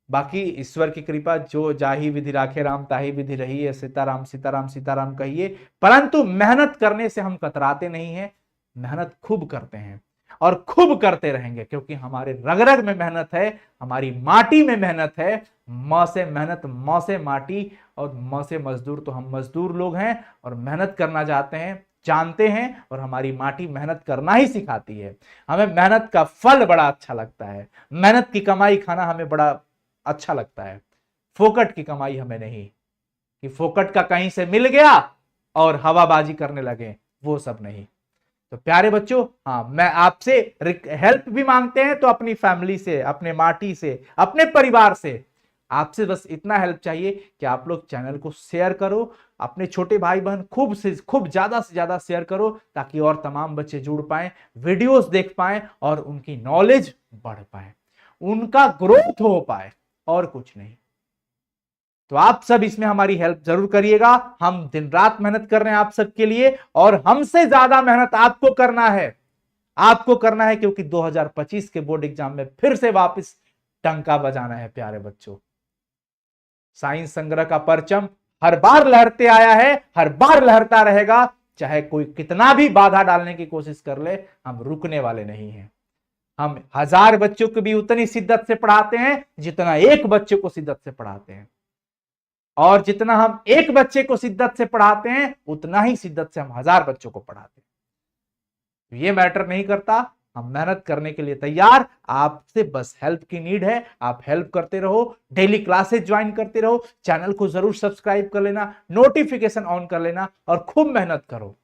बाकी ईश्वर की कृपा, जो जाही विधि राखे राम ताही विधि रही है, सीताराम सीताराम सीताराम कहिए। परंतु मेहनत करने से हम कतराते नहीं हैं, मेहनत खूब करते हैं और खूब करते रहेंगे, क्योंकि हमारे रग रग में मेहनत है, हमारी माटी में मेहनत है। म से मेहनत, म से माटी और म से मजदूर, तो हम मजदूर लोग हैं और मेहनत करना चाहते हैं, जानते हैं, और हमारी माटी मेहनत करना ही सिखाती है। हमें मेहनत का फल बड़ा अच्छा लगता है, मेहनत की कमाई खाना हमें बड़ा अच्छा लगता है, फोकट की कमाई हमें नहीं, कि फोकट का कहीं से मिल गया और हवाबाजी करने लगे, वो सब नहीं। तो प्यारे बच्चों, हाँ, मैं आपसे हेल्प भी मांगते हैं तो अपनी फैमिली से, अपने माटी से, अपने परिवार से। आपसे बस इतना हेल्प चाहिए कि आप लोग चैनल को शेयर करो, अपने छोटे भाई बहन खूब ज्यादा से ज्यादा शेयर करो, ताकि और तमाम बच्चे जुड़ पाए, वीडियोस देख पाए और उनकी नॉलेज बढ़ पाए, उनका ग्रोथ हो पाए, और कुछ नहीं। तो आप सब इसमें हमारी हेल्प जरूर करिएगा। हम दिन रात मेहनत कर रहे हैं आप सबके लिए, और हमसे ज्यादा मेहनत आपको करना है, आपको करना है, क्योंकि 2025 के बोर्ड एग्जाम में फिर से वापस टंका बजाना है। प्यारे बच्चों, साइंस संग्रह का परचम हर बार लहरते आया है, हर बार लहरता रहेगा, चाहे कोई कितना भी बाधा डालने की कोशिश कर ले, हम रुकने वाले नहीं हैं। हम 1000 बच्चों को भी उतनी शिद्दत से पढ़ाते हैं जितना एक बच्चे को शिद्दत से पढ़ाते हैं, और जितना हम एक बच्चे को शिद्दत से पढ़ाते हैं उतना ही शिद्दत से हम 1000 बच्चों को पढ़ाते हैं। ये मैटर नहीं करता, हम मेहनत करने के लिए तैयार, आपसे बस हेल्प की नीड है। आप हेल्प करते रहो, डेली क्लासेस ज्वाइन करते रहो, चैनल को जरूर सब्सक्राइब कर लेना, नोटिफिकेशन ऑन कर लेना, और खूब मेहनत करो।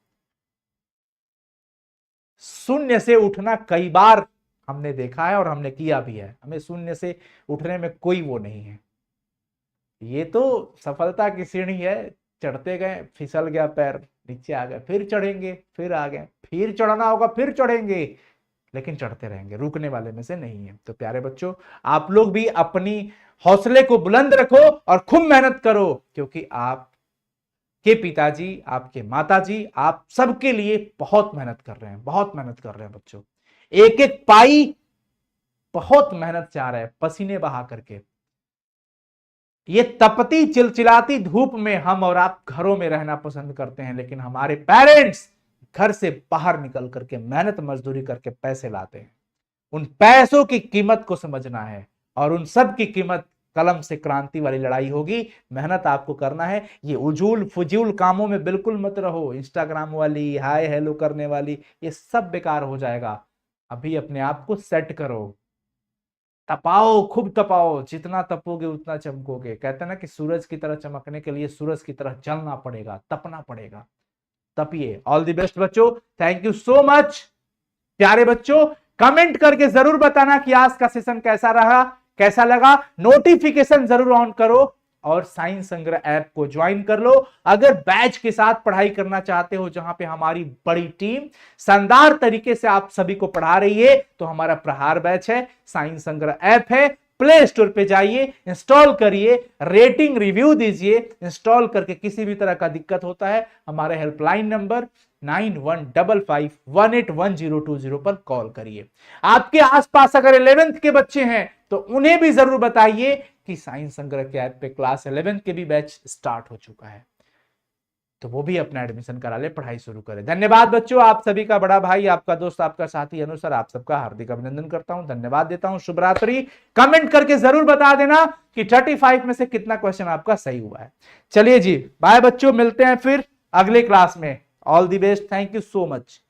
शून्य से उठना कई बार हमने देखा है और हमने किया भी है, हमें शून्य से उठने में कोई वो नहीं है। ये तो सफलता की सीढ़ी है, चढ़ते गए, फिसल गया पैर, नीचे आ गए, फिर चढ़ेंगे, फिर आ गए, फिर चढ़ना होगा, फिर चढ़ेंगे, लेकिन चढ़ते रहेंगे, रुकने वाले में से नहीं है। तो प्यारे बच्चों, आप लोग भी अपनी हौसले को बुलंद रखो और खूब मेहनत करो, क्योंकि आप के पिताजी, आपके माताजी, आप सबके लिए बहुत मेहनत कर रहे हैं, बहुत मेहनत कर रहे हैं बच्चों। एक एक पाई बहुत मेहनत से आ रहा है, पसीने बहा करके। ये तपती चिलचिलाती धूप में हम और आप घरों में रहना पसंद करते हैं, लेकिन हमारे पेरेंट्स घर से बाहर निकल करके मेहनत मजदूरी करके पैसे लाते हैं। उन पैसों की कीमत को समझना है, और उन सब की कीमत कलम से क्रांति वाली लड़ाई होगी। मेहनत आपको करना है, ये उजूल फजूल कामों में बिल्कुल मत रहो, इंस्टाग्राम वाली, हाय हेलो करने वाली, ये सब बेकार हो जाएगा। अभी अपने आप को सेट करो, तपाओ, खूब तपाओ, जितना तपोगे उतना चमकोगे। कहते हैं ना कि सूरज की तरह चमकने के लिए सूरज की तरह जलना पड़ेगा, तपना पड़ेगा। तपिए। ऑल द बेस्ट बच्चों, थैंक यू सो मच। प्यारे बच्चों, कमेंट करके जरूर बताना कि आज का सेशन कैसा रहा, कैसा लगा। नोटिफिकेशन जरूर ऑन करो और साइंस संग्रह ऐप को ज्वाइन कर लो। अगर बैच के साथ पढ़ाई करना चाहते हो, जहां पे हमारी बड़ी टीम शानदार तरीके से आप सभी को पढ़ा रही है, तो हमारा प्रहार बैच है, साइंस संग्रह ऐप है, प्ले स्टोर पे जाइए, इंस्टॉल करिए, रेटिंग रिव्यू दीजिए। इंस्टॉल करके किसी भी तरह का दिक्कत होता है, हमारे हेल्पलाइन नंबर 9155181020 पर कॉल करिए। आपके आसपास अगर 11th के बच्चे हैं तो उन्हें भी जरूर बताइए कि साइंस संग्रह के ऐप पे क्लास 11th के भी बैच स्टार्ट हो चुका है, तो वो भी अपना एडमिशन करा ले, पढ़ाई शुरू करे। धन्यवाद बच्चों, आप सभी का बड़ा भाई, आपका दोस्त, आपका साथी अनुसार आप सबका हार्दिक अभिनंदन करता हूं, धन्यवाद देता हूं। शुभ रात्रि। कमेंट करके जरूर बता देना कि 35 में से कितना क्वेश्चन आपका सही हुआ है। चलिए जी, बाय बच्चों, मिलते हैं फिर अगले क्लास में। All the best, thank you so much.